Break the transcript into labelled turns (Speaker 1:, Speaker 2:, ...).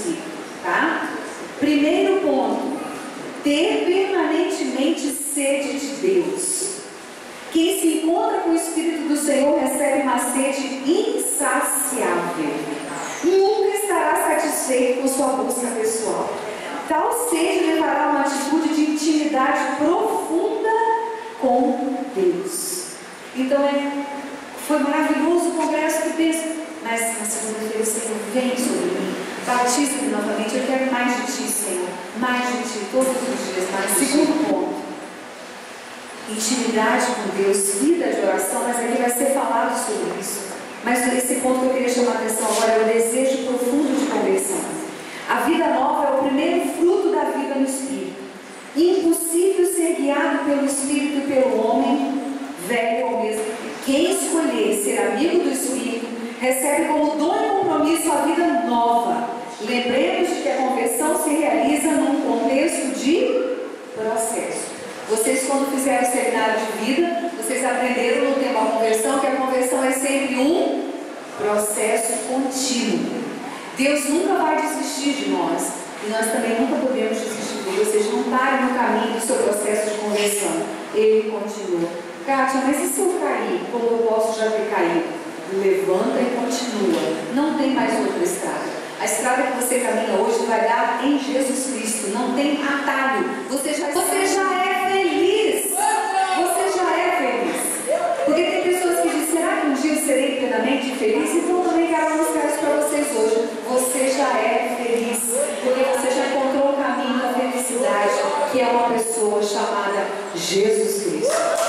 Speaker 1: Espírito, tá? Primeiro ponto, ter permanentemente sede de Deus. Quem se encontra com o Espírito do Senhor recebe uma sede insaciável. Nunca estará satisfeito com sua busca pessoal. Tal sede levará a uma atitude de intimidade profunda com Deus. Então foi maravilhoso o congresso que pensa, mas na segunda-feira o Senhor vem sobre mim, batiza-me novamente, eu quero mais de Ti, Senhor, mais de Ti, todos os dias mais. Segundo ponto, intimidade com Deus, vida de oração, mas aqui vai ser falado sobre isso. Mas esse ponto que eu queria chamar a atenção agora é o desejo profundo de conversão. A vida nova é o primeiro fruto da vida no Espírito. Impossível ser guiado pelo Espírito e pelo homem velho ao mesmo tempo. Quem escolher ser amigo do Espírito recebe como dom e compromisso a vida nova. Lembremos de que a conversão se realiza num contexto de processo. Vocês, quando fizeram o seminário de vida, vocês aprenderam no tema conversão que a conversão é sempre um processo contínuo. Deus nunca vai desistir de nós e nós também nunca podemos desistir dele. Vocês não parem no caminho do seu processo de conversão. Ele continua. Kátia, mas e se eu cair? Como eu posso já ter caído? Levanta e continua. Não tem mais outra estrada. A estrada que você caminha hoje vai dar em Jesus Cristo. Não tem atalho. Você já é feliz. Você já é feliz. Porque tem pessoas que dizem, será que um dia eu serei plenamente feliz? Então também quero mostrar isso para vocês hoje. Você já é feliz. Porque você já encontrou o caminho da felicidade, que é uma pessoa chamada Jesus Cristo.